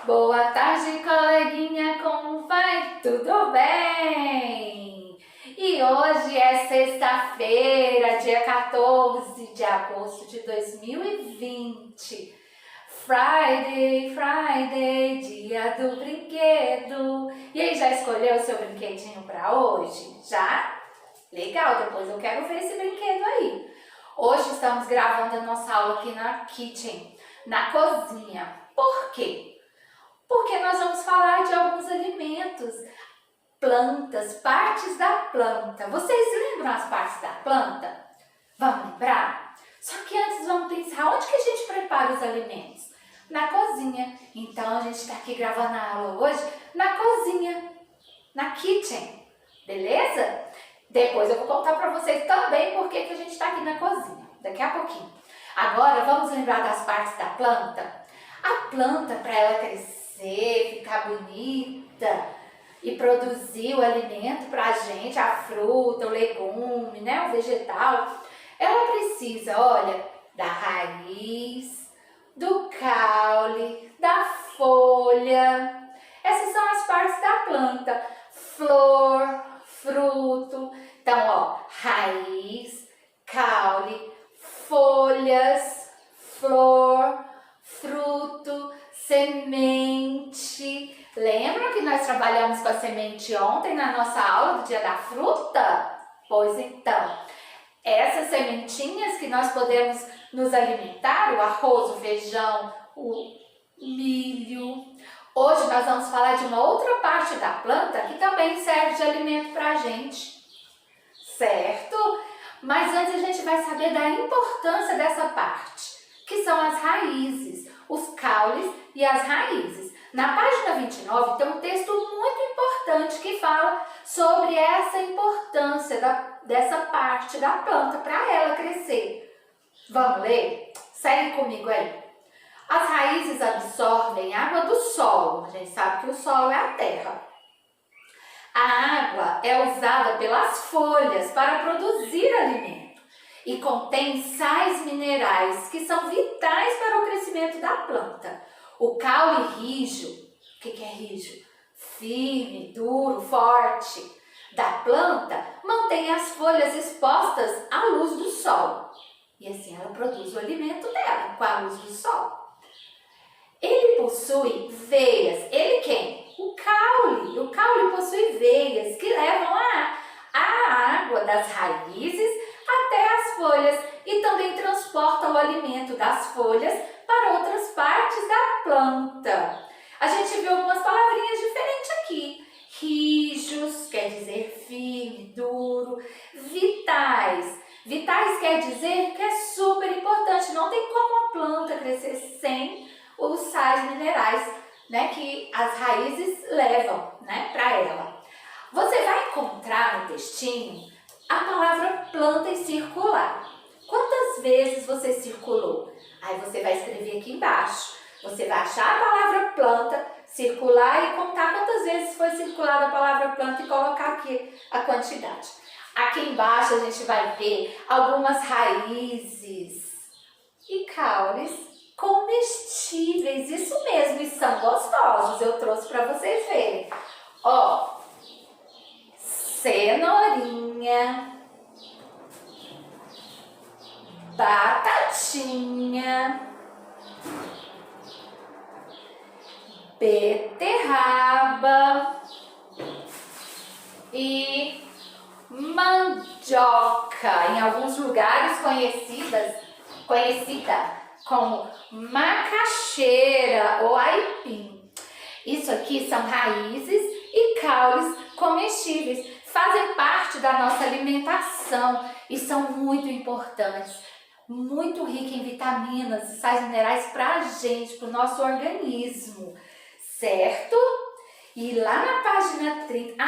Boa tarde, coleguinha, como vai? Tudo bem? E hoje é sexta-feira, dia 14 de agosto de 2020. Friday, dia do brinquedo. E aí, já escolheu o seu brinquedinho para hoje? Já? Legal, depois eu quero ver esse brinquedo aí. Hoje estamos gravando a nossa aula aqui na kitchen, na cozinha. Por quê? Porque nós vamos falar de alguns alimentos, plantas, partes da planta. Vocês lembram as partes da planta? Vamos lembrar? Só que antes vamos pensar onde que a gente prepara os alimentos? Na cozinha. Então a gente está aqui gravando a aula hoje na cozinha, na kitchen, beleza? Depois eu vou contar para vocês também por que a gente está aqui na cozinha, daqui a pouquinho. Agora vamos lembrar das partes da planta? A planta, para ela crescer, ficar bonita e produzir o alimento para a gente, a fruta, o legume, né, o vegetal, ela precisa, olha, da raiz, do caule, da folha. Essas são as partes da planta. Flor, fruto. Então, ó, raiz, caule, folhas, flor, fruto, semente. Lembram que nós trabalhamos com a semente ontem na nossa aula do dia da fruta? Pois então, essas sementinhas que nós podemos nos alimentar, o arroz, o feijão, o milho. Hoje nós vamos falar de uma outra parte da planta que também serve de alimento para a gente, certo? Mas antes a gente vai saber da importância dessa parte, que são as raízes, os caules e as raízes. Na página 29 tem um texto muito importante que fala sobre essa importância dessa parte da planta para ela crescer. Vamos ler? Segue comigo aí. As raízes absorvem água do solo. A gente sabe que o solo é a terra. A água é usada pelas folhas para produzir alimento e contém sais minerais que são vitais para o crescimento da planta. O caule rijo, o que é rijo? Firme, duro, forte, da planta, mantém as folhas expostas à luz do sol. E assim ela produz o alimento dela, com a luz do sol. Ele possui veias. Ele quem? O caule. O caule possui veias que levam a água das raízes até as folhas e também transporta o alimento das folhas para outras partes da planta. A gente viu algumas palavrinhas diferentes aqui. Rijos quer dizer firme, duro. Vitais. Vitais quer dizer que é super importante. Não tem como a planta crescer sem os sais minerais, né, que as raízes levam, né, para ela. Você vai encontrar no textinho a palavra planta em circular. Quantas vezes você circulou? Aí você vai escrever aqui embaixo. Você vai achar a palavra planta, circular e contar quantas vezes foi circulada a palavra planta e colocar aqui a quantidade. Aqui embaixo a gente vai ver algumas raízes e caules comestíveis, isso mesmo, e são gostosos, eu trouxe para vocês verem. Ó, cenourinha, batatinha, beterraba e mandioca, em alguns lugares conhecida como macaxeira ou aipim. Isso aqui são raízes e caules comestíveis, fazem parte da nossa alimentação e são muito importantes, muito ricas em vitaminas e sais minerais para a gente, para o nosso organismo, certo? E lá na página 30,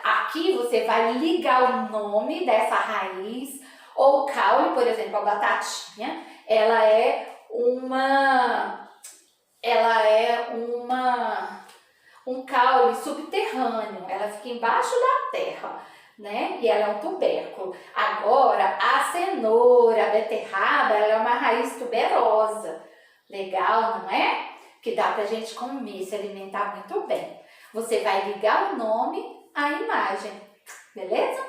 aqui você vai ligar o nome dessa raiz ou caule, por exemplo, a batatinha, ela é um caule subterrâneo, ela fica embaixo da terra, né? E ela é um tubérculo. Agora, a cenoura, a beterraba, ela é uma raiz tuberosa. Legal, não é? que dá pra gente comer, se alimentar muito bem. Você vai ligar o nome à imagem, beleza?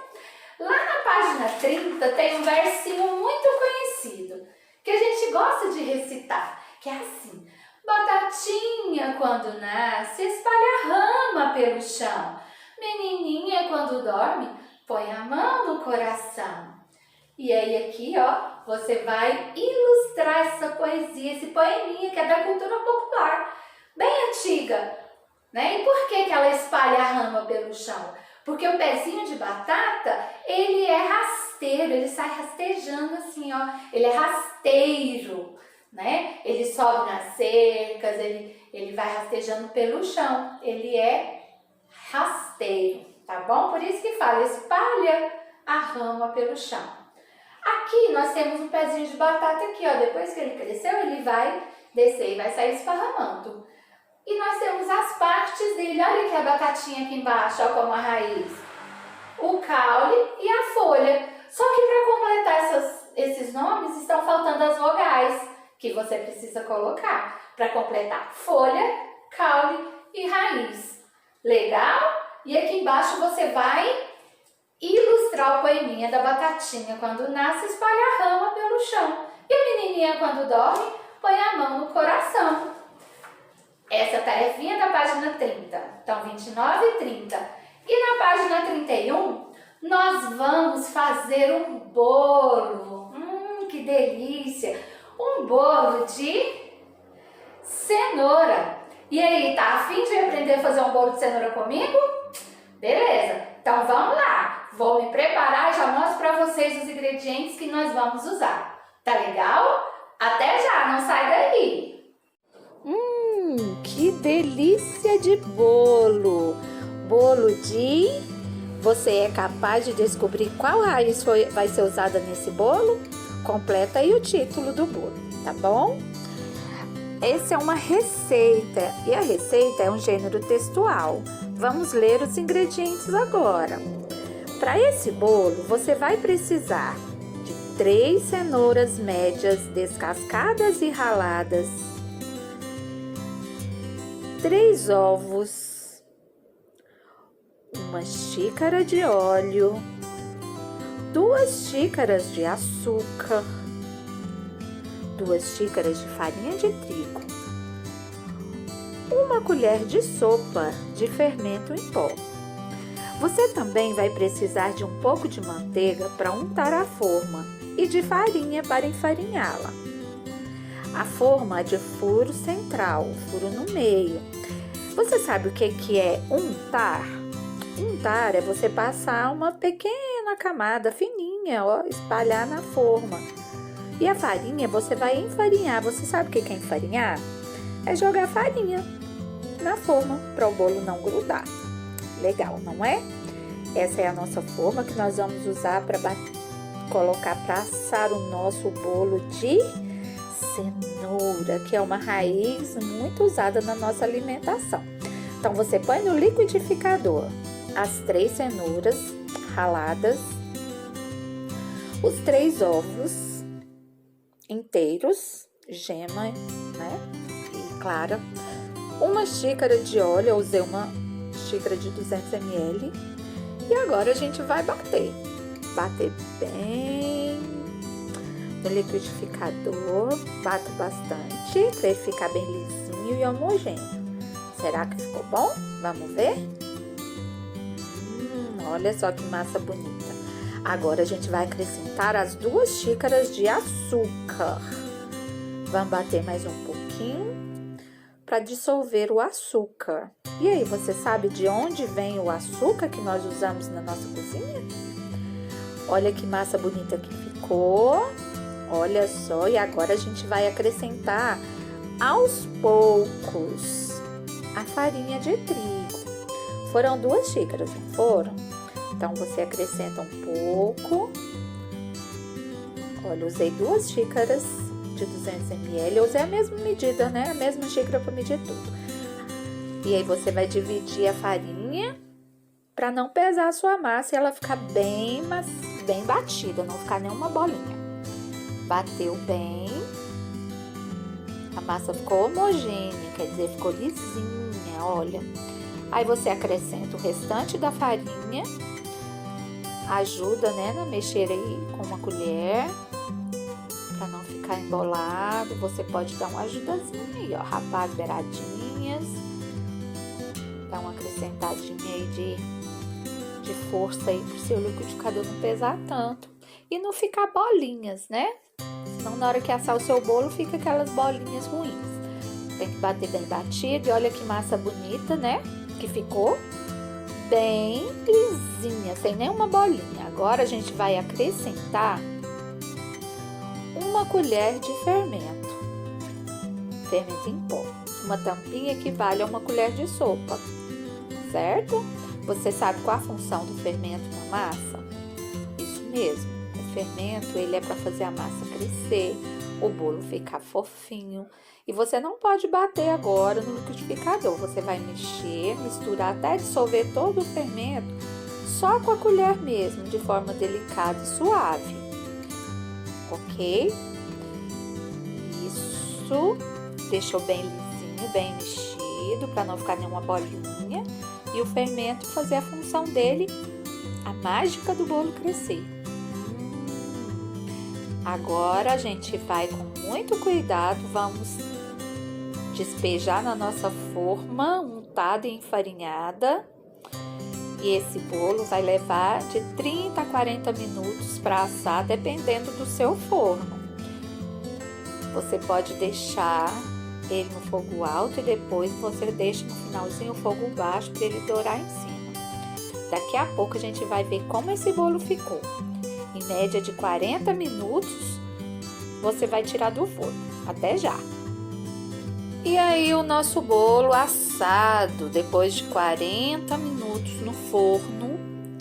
Lá na página 30 tem um versinho muito conhecido, que a gente gosta de recitar, que é assim: batatinha quando nasce, espalha rama pelo chão. Menininha quando dorme, põe a mão no coração. E aí aqui, ó, você vai ilustrar essa poesia, esse poeminha que é da cultura popular, bem antiga, né? E por que ela espalha a rama pelo chão? Porque o pezinho de batata, ele é rasteiro, ele sai rastejando assim, ó, ele é rasteiro, né? Ele sobe nas cercas, ele vai rastejando pelo chão, ele é rasteiro, tá bom? Por isso que fala, espalha a rama pelo chão. Aqui nós temos um pezinho de batata aqui, ó, depois que ele cresceu, ele vai descer e vai sair esparramando. E nós temos as partes dele, olha aqui a batatinha aqui embaixo, ó, como a raiz. O caule e a folha. Só que para completar esses nomes, estão faltando as vogais, que você precisa colocar para completar folha, caule e raiz. Legal? E aqui embaixo você vai ilustrar o poeminha da batatinha quando nasce, espalha a rama pelo chão. E a menininha quando dorme, põe a mão no coração. Essa tarefinha da página 30. Então, 29 e 30. E na página 31, nós vamos fazer um bolo. Que delícia! Um bolo de cenoura. E aí, tá a fim de aprender a fazer um bolo de cenoura comigo? Beleza, então vamos lá. Vou me preparar e já mostro para vocês os ingredientes que nós vamos usar. Tá legal? Até já, não sai daí! Que delícia de bolo! Bolo de... Você é capaz de descobrir qual raiz vai ser usada nesse bolo? Completa aí o título do bolo, tá bom? Essa é uma receita e a receita é um gênero textual. Vamos ler os ingredientes agora. Para esse bolo, você vai precisar de 3 cenouras médias descascadas e raladas, 3 ovos, 1 xícara de óleo, 2 xícaras de açúcar, 2 xícaras de farinha de trigo, 1 colher de sopa de fermento em pó. Você também vai precisar de um pouco de manteiga para untar a forma e de farinha para enfarinhá-la. A forma é de furo central, furo no meio. Você sabe o que é untar? Untar é você passar uma pequena camada fininha, ó, espalhar na forma. E a farinha você vai enfarinhar. Você sabe o que é enfarinhar? É jogar farinha na forma para o bolo não grudar. Legal, não é? Essa é a nossa forma que nós vamos usar para colocar para assar o nosso bolo de cenoura, que é uma raiz muito usada na nossa alimentação. Então, você põe no liquidificador as 3 cenouras raladas, os 3 ovos inteiros, gema, né, e clara, 1 xícara de óleo, eu usei 1 xícara de 200 ml, e agora a gente vai bater bem no liquidificador, bato bastante para ele ficar bem lisinho e homogêneo. Será que ficou bom? Vamos ver? Olha só que massa bonita. Agora a gente vai acrescentar as 2 xícaras de açúcar. Vamos bater mais um pouquinho para dissolver o açúcar. E aí, você sabe de onde vem o açúcar que nós usamos na nossa cozinha? Olha que massa bonita que ficou. Olha só, e agora a gente vai acrescentar aos poucos a farinha de trigo. Foram 2 xícaras, não foram? Então, você acrescenta um pouco. Olha, usei 2 xícaras de 200 ml. Eu usei a mesma medida, né? A mesma xícara para medir tudo. E aí, você vai dividir a farinha para não pesar a sua massa e ela ficar bem batida, não ficar nenhuma bolinha. Bateu bem. A massa ficou homogênea, quer dizer, ficou lisinha, olha. Aí você acrescenta o restante da farinha, ajuda, né, a mexer aí com uma colher, para não ficar embolado. Você pode dar uma ajudazinha aí, ó, rapar as beiradinhas, dar uma acrescentadinha aí de força aí pro seu liquidificador não pesar tanto e não ficar bolinhas, né? Senão na hora que assar o seu bolo fica aquelas bolinhas ruins. Tem que bater bem batido e olha que massa bonita, né? Que ficou bem lisinha, sem nenhuma bolinha. Agora a gente vai acrescentar uma colher de fermento em pó. Uma tampinha equivale a uma colher de sopa, certo? Você sabe qual a função do fermento na massa? Isso mesmo, o fermento ele é para fazer a massa crescer, o bolo ficar fofinho. E você não pode bater agora no liquidificador, você vai mexer, misturar até dissolver todo o fermento só com a colher mesmo, de forma delicada e suave, ok? Isso, deixou bem lisinho, bem mexido, para não ficar nenhuma bolinha. E o fermento fazer a função dele, a mágica do bolo crescer. Agora a gente vai com muito cuidado, vamos despejar na nossa forma untada e enfarinhada. E esse bolo vai levar de 30 a 40 minutos para assar, dependendo do seu forno. Você pode deixar ele no fogo alto e depois você deixa no finalzinho o fogo baixo para ele dourar em cima. Daqui a pouco a gente vai ver como esse bolo ficou. Em média de 40 minutos, você vai tirar do forno. Até já! E aí o nosso bolo assado, depois de 40 minutos no forno,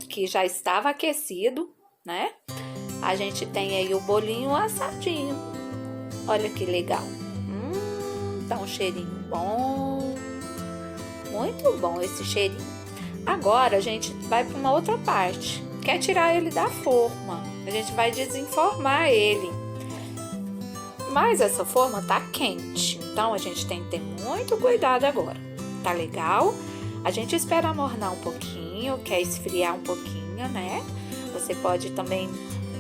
que já estava aquecido, né? A gente tem aí o bolinho assadinho. Olha que legal! Tá um cheirinho bom, muito bom esse cheirinho. Agora a gente vai para uma outra parte, quer tirar ele da forma, a gente vai desenformar ele. Mas essa forma tá quente, então a gente tem que ter muito cuidado agora, tá legal? A gente espera amornar um pouquinho, quer esfriar um pouquinho, né? Você pode também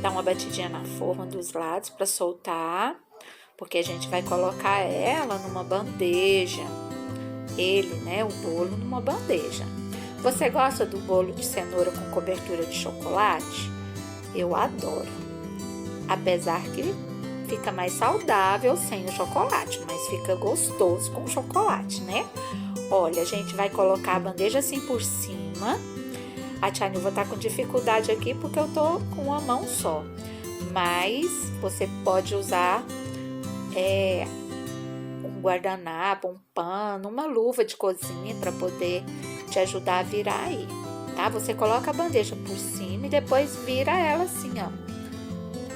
dar uma batidinha na forma dos lados para soltar. Porque a gente vai colocar ela numa bandeja, né, o bolo numa bandeja. Você gosta do bolo de cenoura com cobertura de chocolate? Eu adoro, apesar que fica mais saudável sem o chocolate, mas fica gostoso com chocolate, né? Olha, a gente vai colocar a bandeja assim por cima. A tia Nilva tá com dificuldade aqui porque eu tô com uma mão só, mas você pode usar um guardanapo, um pano, uma luva de cozinha para poder te ajudar a virar aí, tá? Você coloca a bandeja por cima e depois vira ela assim, ó.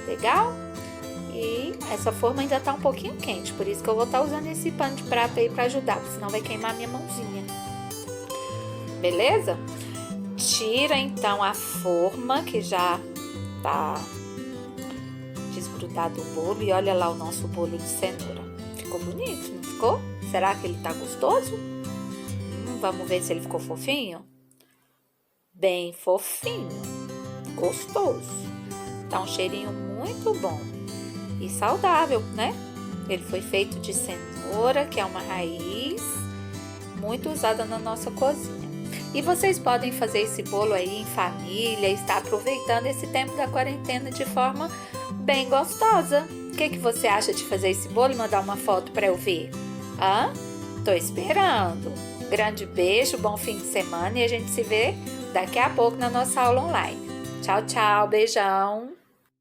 Legal? E essa forma ainda tá um pouquinho quente, por isso que eu vou estar usando esse pano de prata aí para ajudar, porque senão vai queimar a minha mãozinha. Beleza? Tira então a forma que já tá desgrudado o bolo e olha lá o nosso bolo de cenoura. Ficou bonito, não ficou? Será que ele tá gostoso? Vamos ver se ele ficou fofinho? Bem fofinho, gostoso. Tá um cheirinho muito bom e saudável, né? Ele foi feito de cenoura, que é uma raiz muito usada na nossa cozinha. E vocês podem fazer esse bolo aí em família, estar aproveitando esse tempo da quarentena de forma bem gostosa. O que você acha de fazer esse bolo e mandar uma foto para eu ver? Tô esperando. Grande beijo, bom fim de semana e a gente se vê daqui a pouco na nossa aula online. Tchau, tchau, beijão!